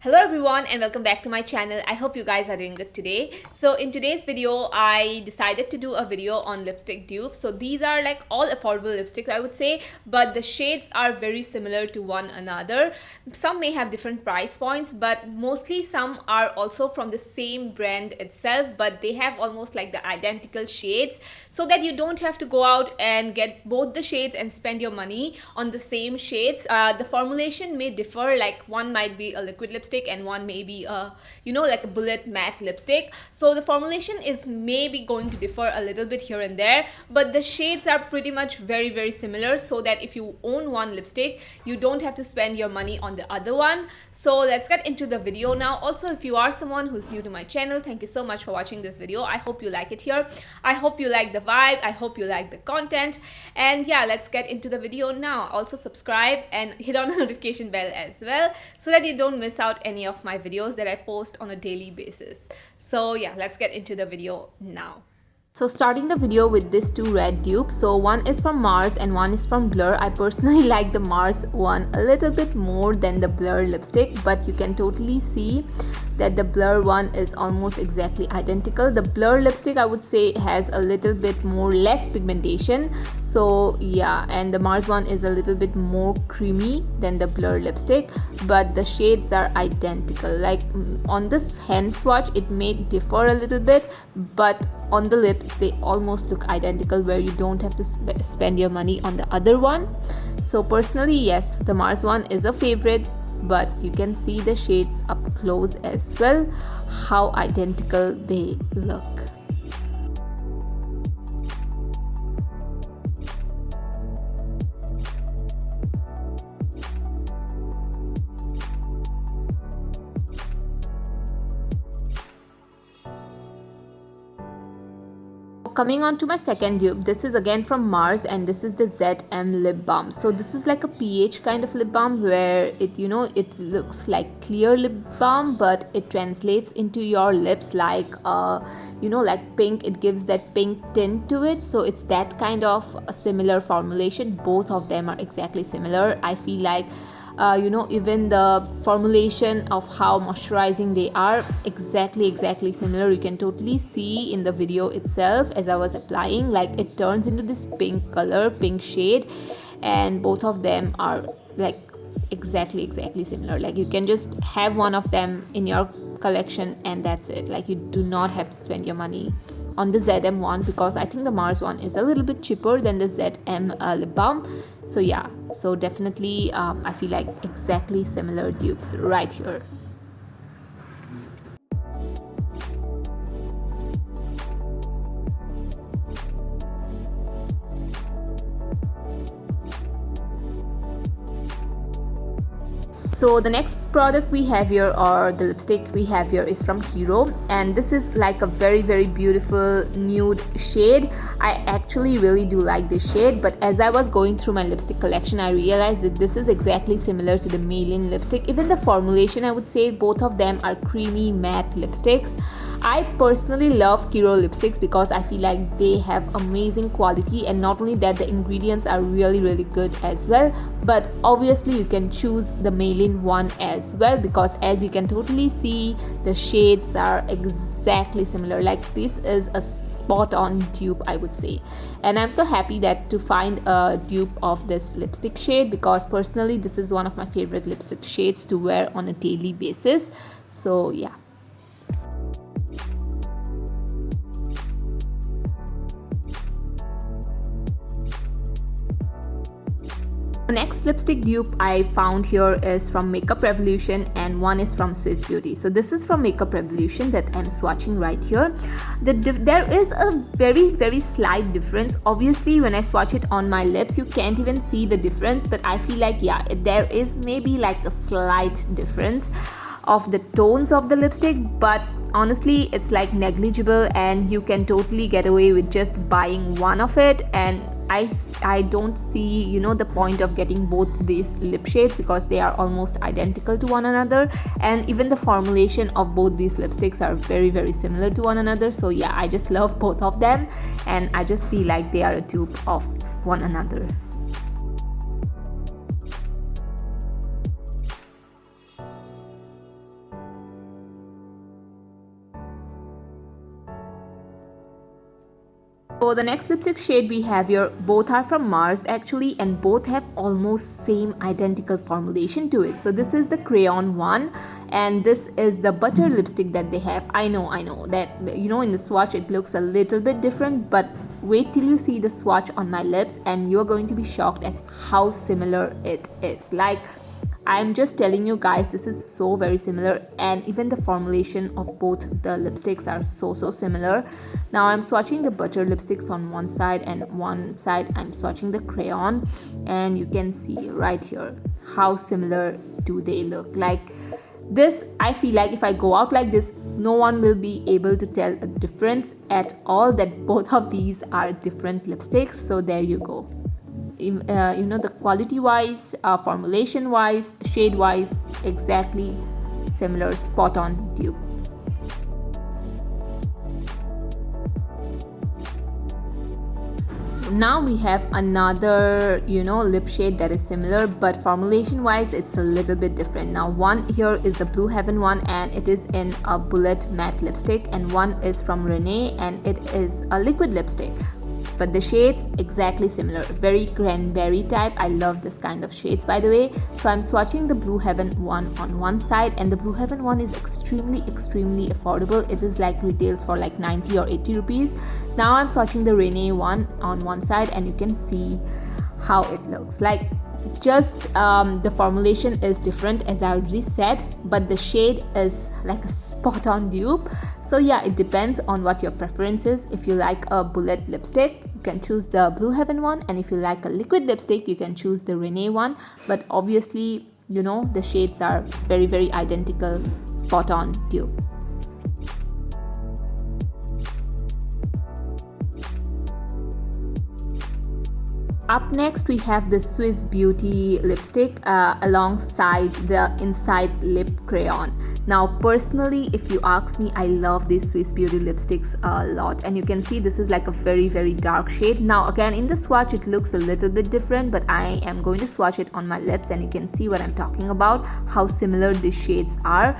Hello everyone and welcome back to my channel. I hope you guys are doing good today. So in today's video, I decided to do a video on lipstick dupes. So these are like all affordable lipsticks, I would say, but the shades are very similar to one another. Some may have different price points, but mostly some are also from the same brand itself, but they have almost like the identical shades, so that you don't have to go out and get both the shades and spend your money on the same shades. The formulation may differ, like one might be a liquid lipstick and one may be a like a bullet matte lipstick, so the formulation is maybe going to differ a little bit here and there, but the shades are pretty much very similar, so that if you own one lipstick you don't have to spend your money on the other one. So let's get into the video now. Also, if you are someone who's new to my channel, thank you so much for watching this video. I hope you like it here. I hope you like the vibe. I hope you like the content, and yeah, let's get into the video now. Also subscribe and hit on the notification bell as well, so that you don't miss out any of my videos that I post on a daily basis. So yeah, let's get into the video now. So starting the video with these two red dupes. So one is from Mars and one is from Blur. I personally like the Mars one a little bit more than the Blur lipstick, but you can totally see that the Blur one is almost exactly identical. The Blur lipstick, I would say, has a little bit more less pigmentation. So yeah, and the Mars one is a little bit more creamy than the Blur lipstick, but the shades are identical. Like on this hand swatch it may differ a little bit, but on the lips they almost look identical, where you don't have to spend your money on the other one. So personally, yes, the Mars one is a favorite, but you can see the shades up close as well, how identical they look. Coming on to my second dupe, this is again from Mars and this is the ZM lip balm. So this is like a pH kind of lip balm, where it it looks like clear lip balm, but it translates into your lips like like pink. It gives that pink tint to it, so it's that kind of a similar formulation. Both of them are exactly similar. I feel like even the formulation of how moisturizing they are, exactly similar. You can totally see in the video itself, as I was applying, like it turns into this pink color, pink shade, and both of them are like exactly similar. Like you can just have one of them in your collection and that's it. Like you do not have to spend your money on the ZM one, because I think the Mars one is a little bit cheaper than the ZM lip balm. So yeah, so definitely I feel like exactly similar dupes right here. So the next product we have here, or the lipstick we have here, is from Kiro, and this is like a very beautiful nude shade. I actually really do like this shade, but as I was going through my lipstick collection, I realized that this is exactly similar to the Meilin lipstick. Even the formulation, I would say both of them are creamy matte lipsticks. I personally love Kiro lipsticks because I feel like they have amazing quality, and not only that, the ingredients are really good as well. But obviously you can choose the Meilin one as well, because as you can totally see, the shades are exactly similar. Like this is a spot on dupe, I would say, and I'm so happy that to find a dupe of this lipstick shade, because personally this is one of my favorite lipstick shades to wear on a daily basis. So yeah. The next lipstick dupe I found here is from Makeup Revolution, and one is from Swiss Beauty. So this is from Makeup Revolution that I'm swatching right here. There is a very slight difference. Obviously when I swatch it on my lips you can't even see the difference, but I feel like yeah, there is maybe like a slight difference of the tones of the lipstick, but honestly it's like negligible, and you can totally get away with just buying one of it. And I don't see the point of getting both these lip shades, because they are almost identical to one another, and even the formulation of both these lipsticks are very similar to one another. So yeah, I just love both of them, and I just feel like they are a dupe of one another. So the next lipstick shade we have here, both are from Mars actually, and both have almost same identical formulation to it. So this is the crayon one, and this is the butter lipstick that they have. I know that, you know, in the swatch it looks a little bit different, but wait till you see the swatch on my lips and you're going to be shocked at how similar it is. Like, I'm just telling you guys, this is so very similar, and even the formulation of both the lipsticks are so similar. Now I'm swatching the butter lipsticks on one side, and one side I'm swatching the crayon, and you can see right here how similar do they look. Like this, I feel like if I go out like this, no one will be able to tell a difference at all, that both of these are different lipsticks. So there you go. You know, the quality wise, formulation wise, shade wise, exactly similar, spot on dupe. Now we have another, you know, lip shade that is similar, but formulation wise it's a little bit different. Now one here is the Blue Heaven one, and it is in a bullet matte lipstick, and one is from Renee and it is a liquid lipstick. But the shades exactly similar, very cranberry type. I love this kind of shades, by the way. So I'm swatching the Blue Heaven one on one side, and the Blue Heaven one is extremely affordable. It is like retails for like 90 or 80 rupees. Now I'm swatching the Renee one on one side, and you can see how it looks like. Just the formulation is different, as I already said, but the shade is like a spot on dupe. So yeah, it depends on what your preference is. If you like a bullet lipstick, you can choose the Blue Heaven one, and if you like a liquid lipstick, you can choose the Renee one. But obviously, you know, the shades are very identical, spot on dupe. Up next we have the Swiss Beauty lipstick alongside the Inside Lip Crayon. Now personally, if you ask me, I love these Swiss Beauty lipsticks a lot, and you can see this is like a very dark shade. Now again, in the swatch it looks a little bit different, but I am going to swatch it on my lips and you can see what I'm talking about, how similar these shades are.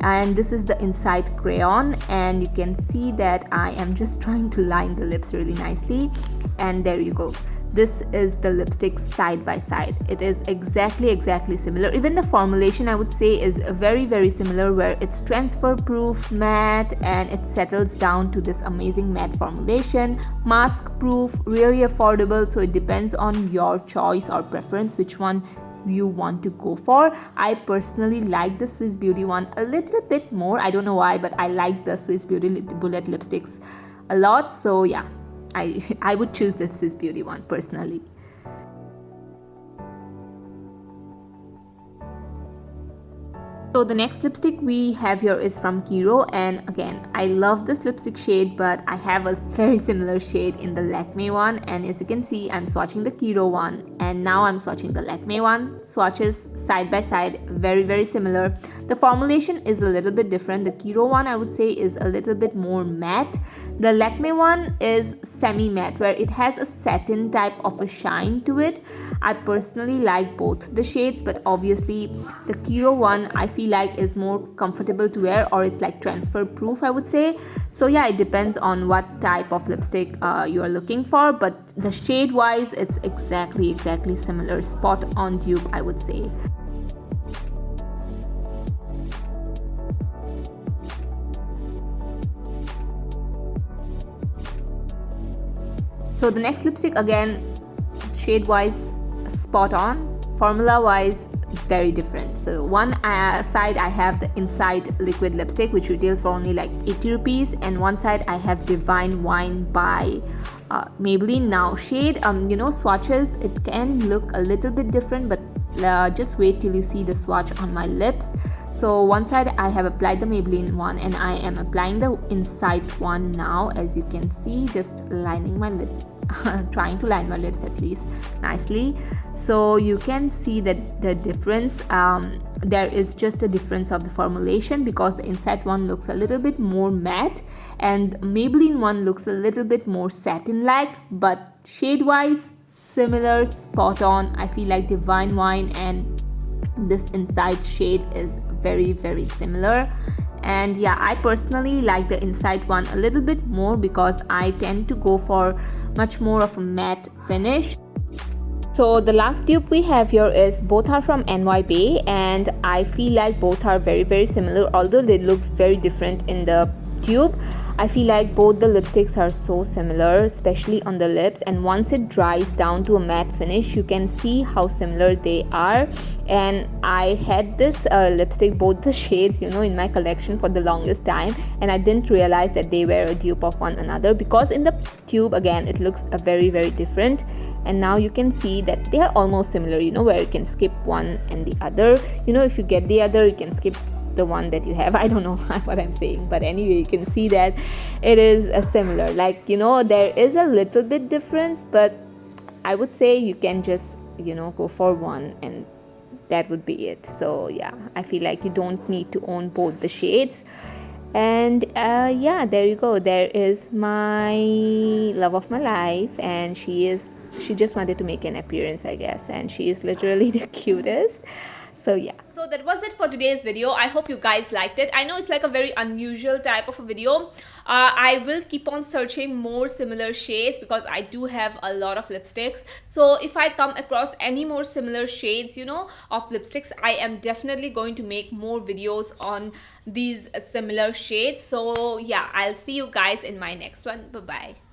And this is the Inside Crayon, and you can see that I am just trying to line the lips really nicely, and there you go. This is the lipstick side by side. It is exactly similar. Even the formulation, I would say, is very similar, where it's transfer proof, matte, and it settles down to this amazing matte formulation. Mask proof, really affordable. So it depends on your choice or preference which one you want to go for. I personally like the Swiss Beauty one a little bit more. I don't know why, but I like the Swiss Beauty bullet lipsticks a lot. So yeah, I would choose the Swiss Beauty one personally. So the next lipstick we have here is from Kiro, and again, I love this lipstick shade, but I have a very similar shade in the Lakme one, and as you can see, I'm swatching the Kiro one and now I'm swatching the Lakme one. Swatches side by side, very similar. The formulation is a little bit different. The Kiro one, I would say, is a little bit more matte. The Lakme one is semi-matte, where it has a satin type of a shine to it. I personally like both the shades, but obviously the Kiro one I feel like is more comfortable to wear, or it's like transfer proof, I would say. So yeah, it depends on what type of lipstick you are looking for, but the shade wise it's exactly similar, spot on dupe, I would say. So the next lipstick, again, shade wise spot on, formula wise very different. So one side I have the Inside liquid lipstick, which retails for only like 80 rupees, and one side I have Divine Wine by Maybelline. Now shade, you know, swatches, it can look a little bit different, but just wait till you see the swatch on my lips. So one side I have applied the Maybelline one, and I am applying the Inside one now, as you can see, just lining my lips, trying to line my lips at least nicely. So you can see that the difference, there is just a difference of the formulation, because the Inside one looks a little bit more matte and Maybelline one looks a little bit more satin like, but shade wise similar, spot on. I feel like Divine Wine and this Inside shade is very similar, And yeah, I personally like the inside one a little bit more because I tend to go for much more of a matte finish. So the last dupe we have here is, both are from NYB, and I feel like both are very similar, although they look very different in the tube. I feel like both the lipsticks are so similar, especially on the lips, and once it dries down to a matte finish, you can see how similar they are. And I had this lipstick, both the shades, you know, in my collection for the longest time, and I didn't realize that they were a dupe of one another, because in the tube again it looks very different, and now you can see that they are almost similar, you know, where you can skip one and the other. You know, if you get the other, you can skip the one that you have. I don't know what I'm saying, but anyway, you can see that it is a similar, like, you know, there is a little bit difference, but I would say you can just, you know, go for one and that would be it. So yeah, I feel like you don't need to own both the shades. And yeah, there you go. There is my love of my life, and she just wanted to make an appearance, I guess, and she is literally the cutest. So yeah, so that was it for today's video. I hope you guys liked it. I know it's like a very unusual type of a video. I will keep on searching more similar shades because I do have a lot of lipsticks. So if I come across any more similar shades, you know, of lipsticks, I am definitely going to make more videos on these similar shades. So yeah, I'll see you guys in my next one. Bye bye.